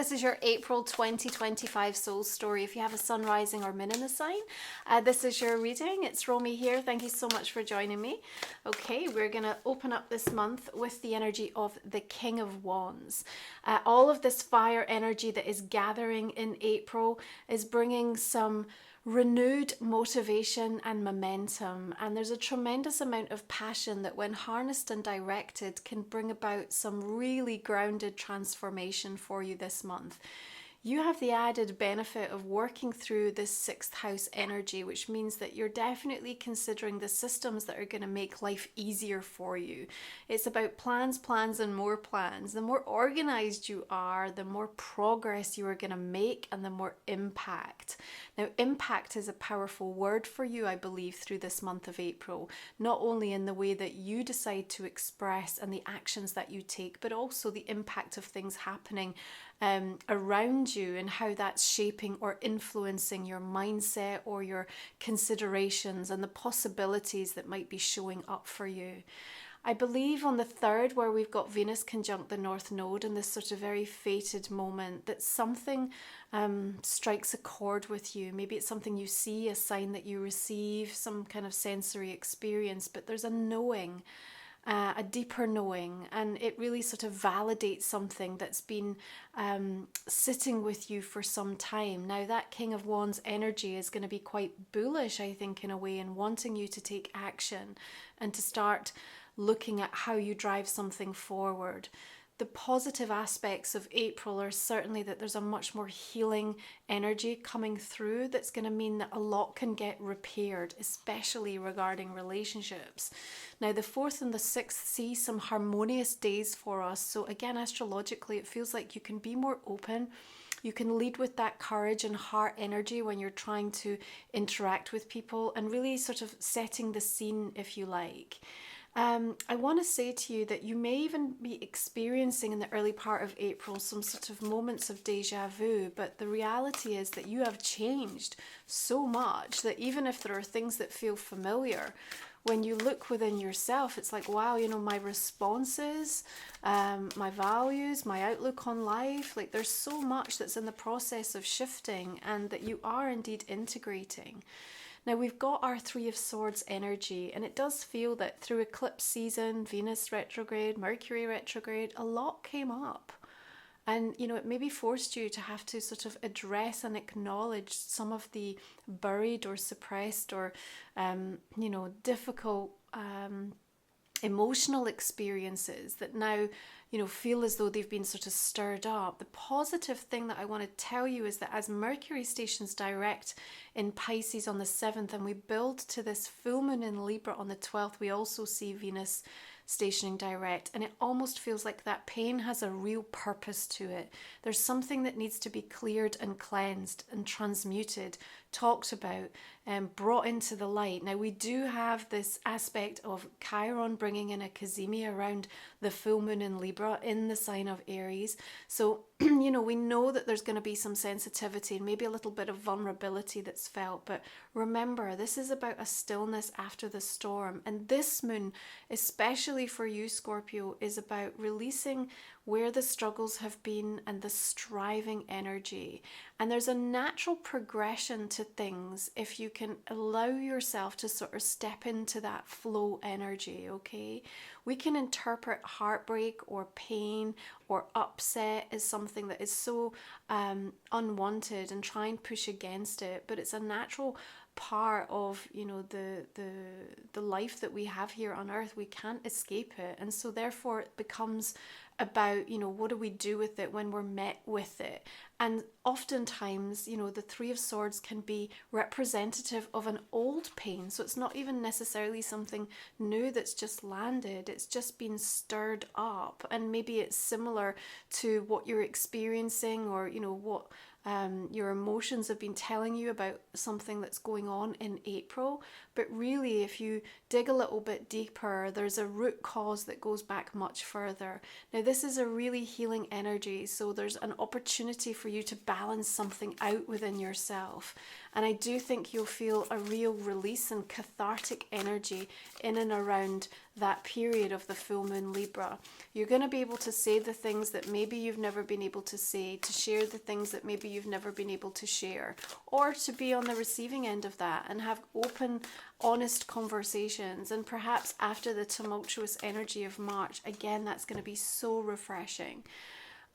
This is your April 2025 soul story. If you have a sun, rising or moon in the sign, this is your reading. It's Romy here. Thank you so much for joining me. Okay, we're going to open up this month with the energy of the King of Wands. All of this fire energy that is gathering in April is bringing some renewed motivation and momentum, and there's a tremendous amount of passion that, when harnessed and directed, can bring about some really grounded transformation for you this month. You have the added benefit of working through this sixth house energy, which means that you're definitely considering the systems that are going to make life easier for you. It's about plans, plans, and more plans. The more organized you are, the more progress you are going to make and the more impact. Now, impact is a powerful word for you, I believe, through this month of April, not only in the way that you decide to express and the actions that you take, but also the impact of things happening around you and how that's shaping or influencing your mindset or your considerations and the possibilities that might be showing up for you. I believe on the 3rd, where we've got Venus conjunct the North Node in this sort of very fated moment, that something strikes a chord with you. Maybe it's something you see, a sign that you receive, some kind of sensory experience, but there's a knowing, a deeper knowing, and it really sort of validates something that's been sitting with you for some time. Now, that King of Wands energy is going to be quite bullish, I think, in a way, and wanting you to take action and to start looking at how you drive something forward. The positive aspects of April are certainly that there's a much more healing energy coming through that's going to mean that a lot can get repaired, especially regarding relationships. Now, the 4th and the 6th see some harmonious days for us. So again, astrologically, it feels like you can be more open. You can lead with that courage and heart energy when you're trying to interact with people and really sort of setting the scene, if you like. I want to say to you that you may even be experiencing in the early part of April some sort of moments of deja vu, but the reality is that you have changed so much that even if there are things that feel familiar, when you look within yourself, it's like, wow, you know, my responses, my values, my outlook on life, like there's so much that's in the process of shifting and that you are indeed integrating. Now, we've got our 3 of Swords energy, and it does feel that through eclipse season, Venus retrograde, Mercury retrograde, a lot came up. And, you know, it maybe forced you to have to sort of address and acknowledge some of the buried or suppressed or, you know, difficult emotional experiences that now, you know, feel as though they've been sort of stirred up. The positive thing that I want to tell you is that as Mercury stations direct in Pisces on the 7th and we build to this full moon in Libra on the 12th, we also see Venus stationing direct, and it almost feels like that pain has a real purpose to it. There's something that needs to be cleared and cleansed and transmuted, talked about, and brought into the light. Now, we do have this aspect of Chiron bringing in a Cazimi around the full moon in Libra in the sign of Aries. So, you know, we know that there's going to be some sensitivity and maybe a little bit of vulnerability that's felt. But remember, this is about a stillness after the storm. And this moon, especially for you, Scorpio, is about releasing where the struggles have been and the striving energy. And there's a natural progression to things if you can allow yourself to sort of step into that flow energy, okay? We can interpret heartbreak or pain or upset as something that is so unwanted and try and push against it, but it's a natural part of, you know, the life that we have here on earth. We can't escape it, and so therefore it becomes about, you know, what do we do with it when we're met with it? And oftentimes, you know, the 3 of Swords can be representative of an old pain. So it's not even necessarily something new that's just landed. It's just been stirred up. And maybe it's similar to what you're experiencing, or, you know, what your emotions have been telling you about something that's going on in April. But really, if you dig a little bit deeper, there's a root cause that goes back much further. Now, this is a really healing energy, so there's an opportunity for you to balance something out within yourself. And I do think you'll feel a real release and cathartic energy in and around that period of the full moon Libra. You're going to be able to say the things that maybe you've never been able to say, to share the things that maybe you've never been able to share, or to be on the receiving end of that and have open, honest conversations. And perhaps after the tumultuous energy of March, again, that's going to be so refreshing.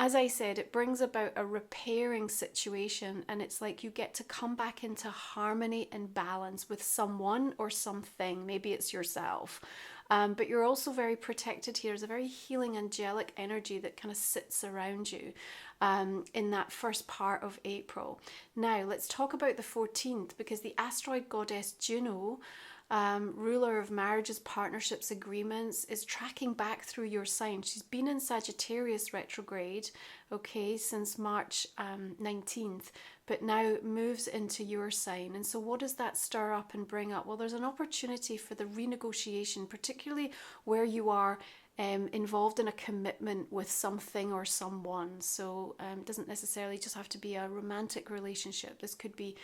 As I said, it brings about a repairing situation, and it's like you get to come back into harmony and balance with someone or something. Maybe it's yourself. But you're also very protected here. There's a very healing, angelic energy that kind of sits around you in that first part of April. Now, let's talk about the 14th, because the asteroid goddess Juno, ruler of marriages, partnerships, agreements, is tracking back through your sign. She's been in Sagittarius retrograde, okay, since March 19th, but now moves into your sign. And so what does that stir up and bring up? Well, there's an opportunity for the renegotiation, particularly where you are involved in a commitment with something or someone. So it doesn't necessarily just have to be a romantic relationship. This could be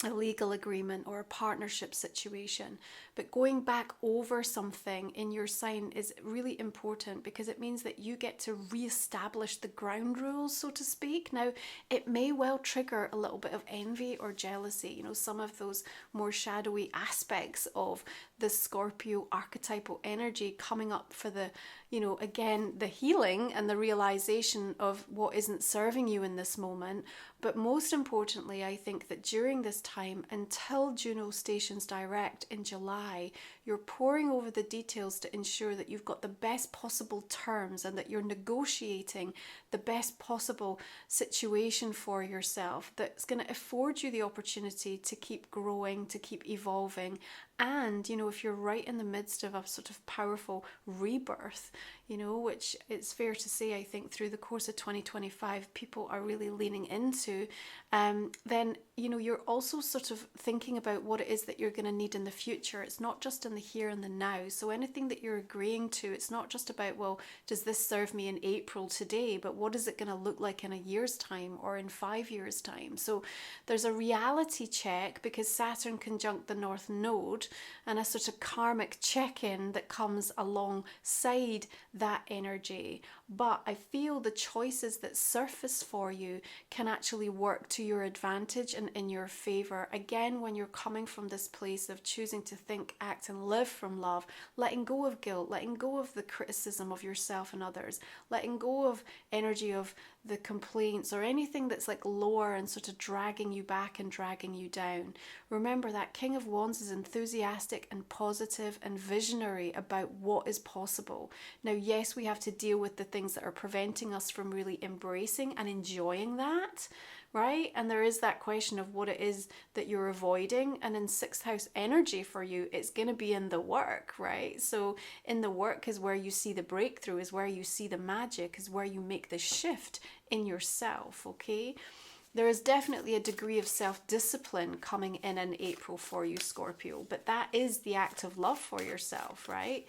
a legal agreement or a partnership situation. But going back over something in your sign is really important, because it means that you get to reestablish the ground rules, so to speak. Now, it may well trigger a little bit of envy or jealousy, you know, some of those more shadowy aspects of the Scorpio archetypal energy coming up for the, you know, again, the healing and the realization of what isn't serving you in this moment. But most importantly, I think that during this time, until Juno stations direct in July, you're poring over the details to ensure that you've got the best possible terms and that you're negotiating the best possible situation for yourself that's going to afford you the opportunity to keep growing, to keep evolving. And, you know, if you're right in the midst of a sort of powerful rebirth, you know, which it's fair to say, I think through the course of 2025, people are really leaning into, then, you know, you're also sort of thinking about what it is that you're going to need in the future. It's not just in the here and the now. So anything that you're agreeing to, it's not just about, well, does this serve me in April today, but what is it going to look like in a year's time or in 5 years' time? So there's a reality check, because Saturn conjunct the North Node, and a sort of karmic check-in that comes alongside that energy. But I feel the choices that surface for you can actually work to your advantage and in your favor. Again, when you're coming from this place of choosing to think, act, and live from love, letting go of guilt, letting go of the criticism of yourself and others, letting go of energy of the complaints or anything that's like lower and sort of dragging you back and dragging you down. Remember that King of Wands is enthusiastic and positive and visionary about what is possible. Now, yes, we have to deal with the things that are preventing us from really embracing and enjoying that, right? And there is that question of what it is that you're avoiding. And in 6th house energy for you, it's going to be in the work, right? So in the work is where you see the breakthrough, is where you see the magic, is where you make the shift in yourself, okay? There is definitely a degree of self-discipline coming in April for you, Scorpio, but that is the act of love for yourself, right?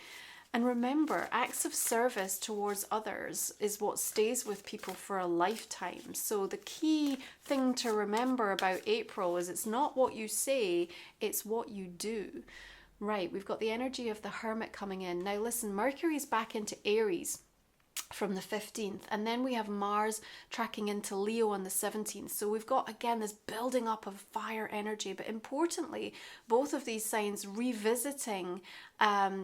And remember, acts of service towards others is what stays with people for a lifetime. So the key thing to remember about April is it's not what you say, it's what you do. Right, we've got the energy of the Hermit coming in. Now listen, Mercury's back into Aries from the 15th, and then we have Mars tracking into Leo on the 17th. So we've got, again, this building up of fire energy, but importantly, both of these signs revisiting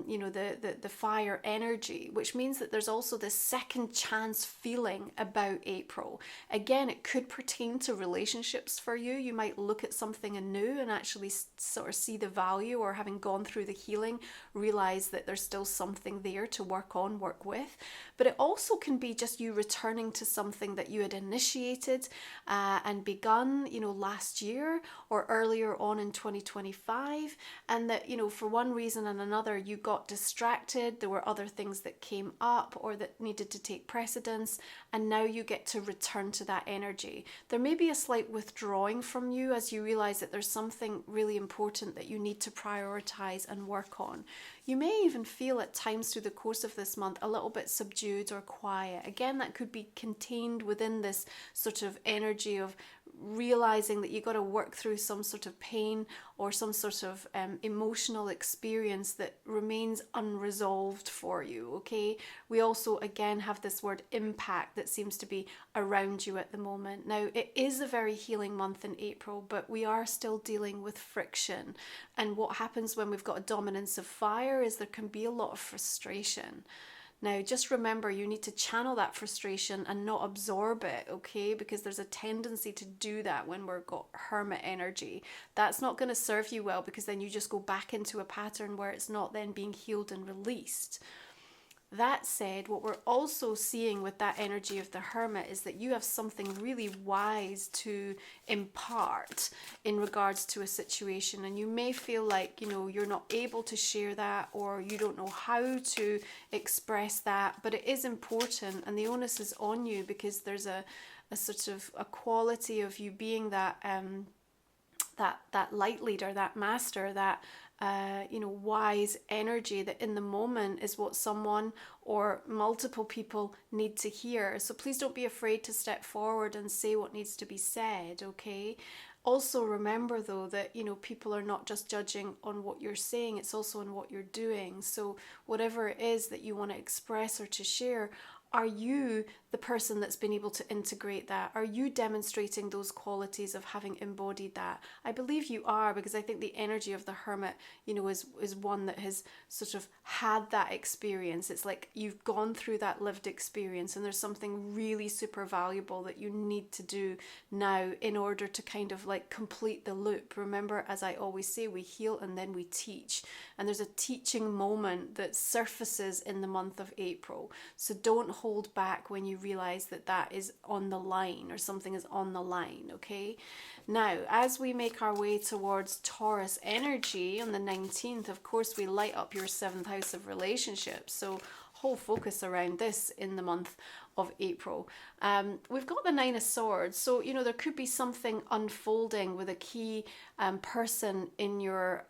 you know, the fire energy, which means that there's also this second chance feeling about April. Again, it could pertain to relationships for you. You might look at something anew and actually sort of see the value, or having gone through the healing, realize that there's still something there to work on, work with. But it also can be just you returning to something that you had initiated and begun, you know, last year or earlier on in 2025, and that, you know, for one reason and another, you got distracted, there were other things that came up or that needed to take precedence, and now you get to return to that energy. There may be a slight withdrawing from you as you realize that there's something really important that you need to prioritize and work on. You may even feel at times through the course of this month a little bit subdued or quiet. Again, that could be contained within this sort of energy of realizing that you got to work through some sort of pain or some sort of emotional experience that remains unresolved for you, okay? We also, again, have this word impact that seems to be around you at the moment. Now, it is a very healing month in April, but we are still dealing with friction. And what happens when we've got a dominance of fire is there can be a lot of frustration. Now, just remember, you need to channel that frustration and not absorb it, okay? Because there's a tendency to do that when we've got hermit energy. That's not going to serve you well, because then you just go back into a pattern where it's not then being healed and released. That said, what we're also seeing with that energy of the hermit is that you have something really wise to impart in regards to a situation, and you may feel like, you know, you're not able to share that, or you don't know how to express that, but it is important, and the onus is on you, because there's a sort of a quality of you being that that light leader, that master, that wise energy that in the moment is what someone or multiple people need to hear. So please don't be afraid to step forward and say what needs to be said, okay? Also remember though that, you know, people are not just judging on what you're saying, it's also on what you're doing. So whatever it is that you want to express or to share, are you the person that's been able to integrate that? Are you demonstrating those qualities of having embodied that? I believe you are, because I think the energy of the hermit, you know, is one that has sort of had that experience. It's like you've gone through that lived experience, and there's something really super valuable that you need to do now in order to kind of like complete the loop. Remember, as I always say, we heal and then we teach. And there's a teaching moment that surfaces in the month of April. So don't hold back when you realize that that is on the line, or something is on the line, okay? Now, as we make our way towards Taurus energy on the 19th, of course, we light up your 7th house of relationships. So whole focus around this in the month of April. We've got the 9 of Swords, so you know there could be something unfolding with a key person in your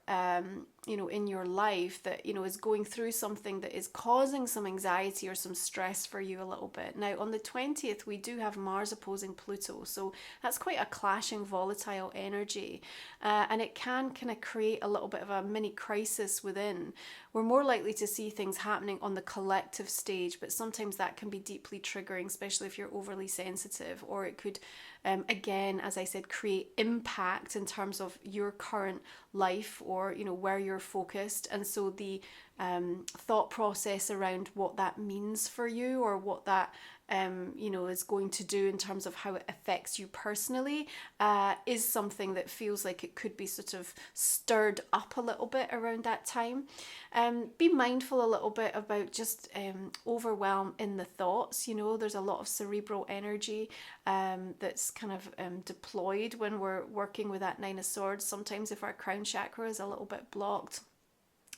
in your life that is going through something that is causing some anxiety or some stress for you a little bit. Now on the 20th we do have Mars opposing Pluto, so that's quite a clashing, volatile energy, and it can kind of create a little bit of a mini crisis within. We're more likely to see things happening on the collective stage, but sometimes that can be deeply triggering, especially if you're overly sensitive, or it could again, as I said, create impact in terms of your current life, or where you're focused. And so the thought process around what that means for you, or what that is going to do in terms of how it affects you personally, is something that feels like it could be sort of stirred up a little bit around that time. Be mindful a little bit about just overwhelm in the thoughts. There's a lot of cerebral energy that's kind of deployed when we're working with that 9 of Swords. Sometimes if our crown chakra is a little bit blocked,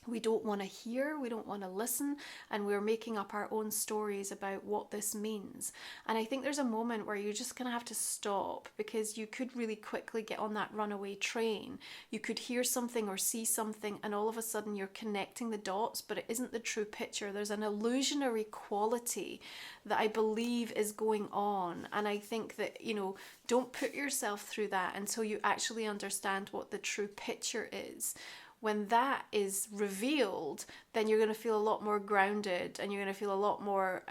we don't want to hear, we don't want to listen, and we're making up our own stories about what this means. And I think there's a moment where you're just going to have to stop, because you could really quickly get on that runaway train. You could hear something or see something, and all of a sudden you're connecting the dots, but it isn't the true picture. There's an illusionary quality that I believe is going on. And I think that, don't put yourself through that until you actually understand what the true picture is. When that is revealed, then you're going to feel a lot more grounded, and you're going to feel a lot more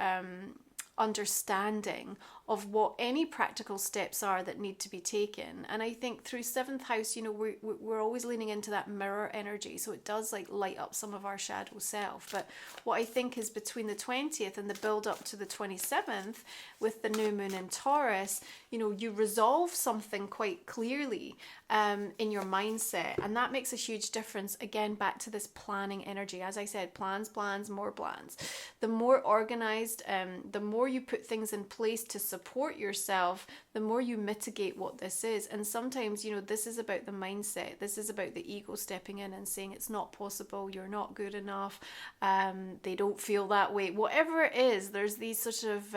understanding of what any practical steps are that need to be taken. And I think through 7th house, we're always leaning into that mirror energy, so it does like light up some of our shadow self. But what I think is between the 20th and the build up to the 27th with the new moon in Taurus, you resolve something quite clearly in your mindset, and that makes a huge difference. Again, back to this planning energy. As I said, plans, more plans. The more organized, the more you put things in place to support yourself, the more you mitigate what this is. And sometimes, this is about the mindset. This is about the ego stepping in and saying it's not possible, you're not good enough, they don't feel that way. Whatever it is, there's these sort of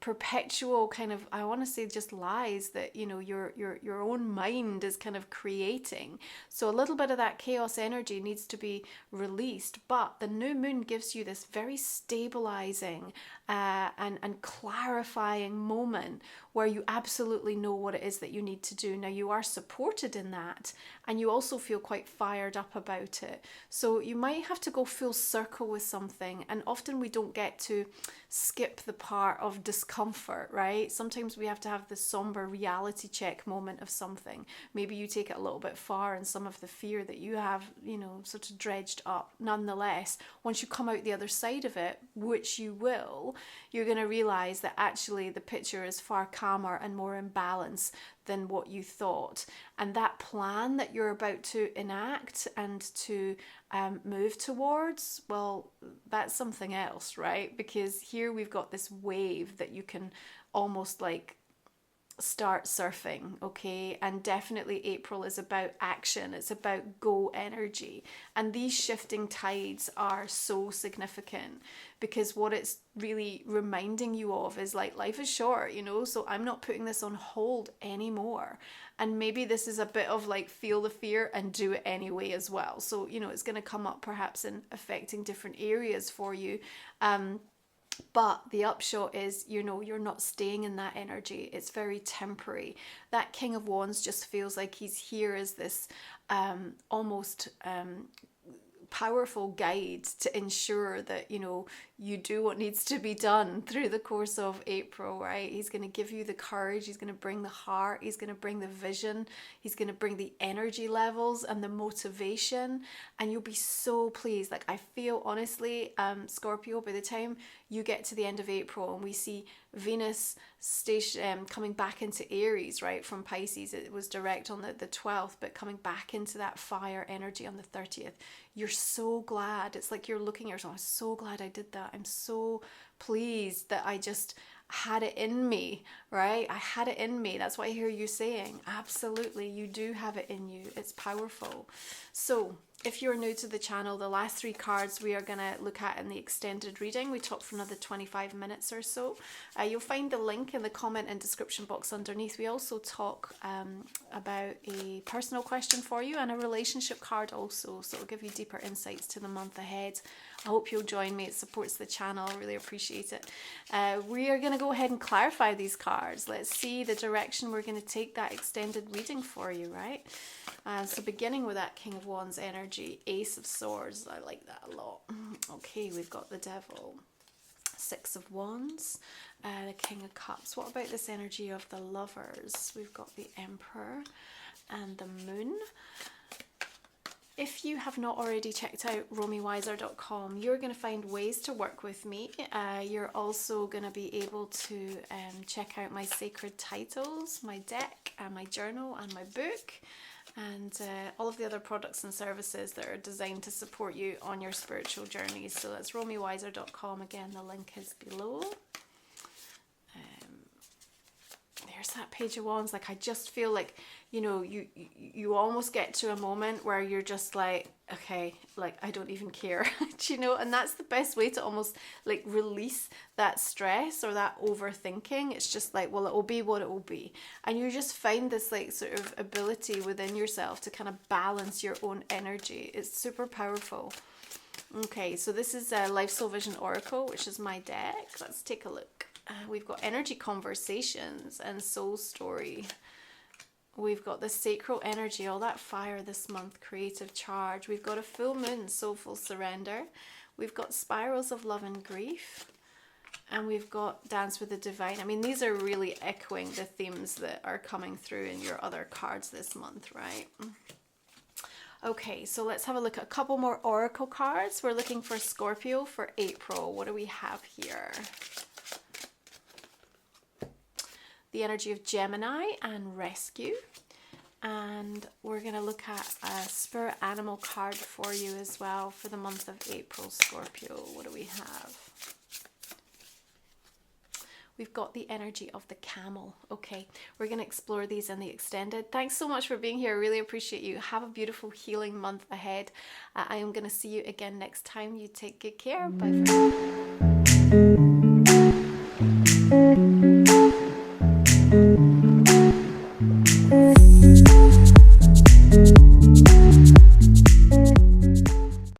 perpetual kind of, I want to say, just lies that, you know, your own mind is kind of creating. So a little bit of that chaos energy needs to be released, but the new moon gives you this very stabilizing and clarifying moment where you absolutely know what it is that you need to do. Now, you are supported in that, and you also feel quite fired up about it. So you might have to go full circle with something, and often we don't get to skip the part of discomfort, right? Sometimes we have to have the somber reality check moment of something. Maybe you take it a little bit far, and some of the fear that you have, you know, sort of dredged up. Nonetheless, once you come out the other side of it, which you will, you're going to realize that actually the picture is far calmer and more in balance than what you thought. And that plan that you're about to enact and to move towards, well, that's something else, right? Because here we've got this wave that you can almost like start surfing, okay? And definitely April is about action. It's about go energy. And these shifting tides are so significant, because what it's really reminding you of is like, life is short, you know, so I'm not putting this on hold anymore. And maybe this is a bit of like, feel the fear and do it anyway as well. So, you know, it's going to come up perhaps in affecting different areas for you. But the upshot is, you know, you're not staying in that energy. It's very temporary. That King of Wands just feels like he's here as this almost powerful guide to ensure that, you know, you do what needs to be done through the course of April, right? He's going to give you the courage. He's going to bring the heart. He's going to bring the vision. He's going to bring the energy levels and the motivation. And you'll be so pleased. Like, I feel honestly, Scorpio, by the time you get to the end of April and we see Venus station coming back into Aries, right, from Pisces, it was direct on the 12th, but coming back into that fire energy on the 30th, you're so glad. It's like you're looking at yourself, I'm so glad I did that. I'm so pleased that I just had it in me, right? I had it in me. That's what I hear you saying. Absolutely, you do have it in you. It's powerful. So if you're new to the channel, the last 3 cards we are going to look at in the extended reading. We talked for another 25 minutes or so. You'll find the link in the comment and description box underneath. We also talk about a personal question for you and a relationship card also. So it'll give you deeper insights to the month ahead. I hope you'll join me. It supports the channel. I really appreciate it. We are going to go ahead and clarify these cards. Let's see the direction we're going to take that extended reading for you, right? So beginning with that King of Wands energy, Ace of Swords, I like that a lot. Okay, we've got the Devil, 6 of Wands, the King of Cups. What about this energy of the Lovers? We've got the Emperor and the Moon. If you have not already checked out romywiser.com, you're going to find ways to work with me. You're also going to be able to check out my sacred titles, my deck, and my journal, and my book, and all of the other products and services that are designed to support you on your spiritual journeys. So that's romywiser.com. Again, the link is below. There's that Page of Wands. Like, I just feel like, you know, you almost get to a moment where you're just like, okay, like, I don't even care. Do you know? And that's the best way to almost like release that stress or that overthinking. It's just like, well, it will be what it will be. And you just find this like sort of ability within yourself to kind of balance your own energy. It's super powerful. Okay, so this is a Life Soul Vision Oracle, which is my deck. Let's take a look. We've got Energy Conversations and Soul Story. We've got the Sacral Energy, all that fire this month, Creative Charge. We've got a Full Moon, Soulful Surrender. We've got Spirals of Love and Grief. And we've got Dance with the Divine. I mean, these are really echoing the themes that are coming through in your other cards this month, right? Okay, so let's have a look at a couple more Oracle cards. We're looking for Scorpio for April. What do we have here? The energy of Gemini and Rescue. And we're going to look at a spirit animal card for you as well for the month of April, Scorpio. What do we have? We've got the energy of the camel. Okay, we're going to explore these in the extended. Thanks so much for being here. I really appreciate you. Have a beautiful healing month ahead. I am going to see you again next time. You take good care. Bye for now. you.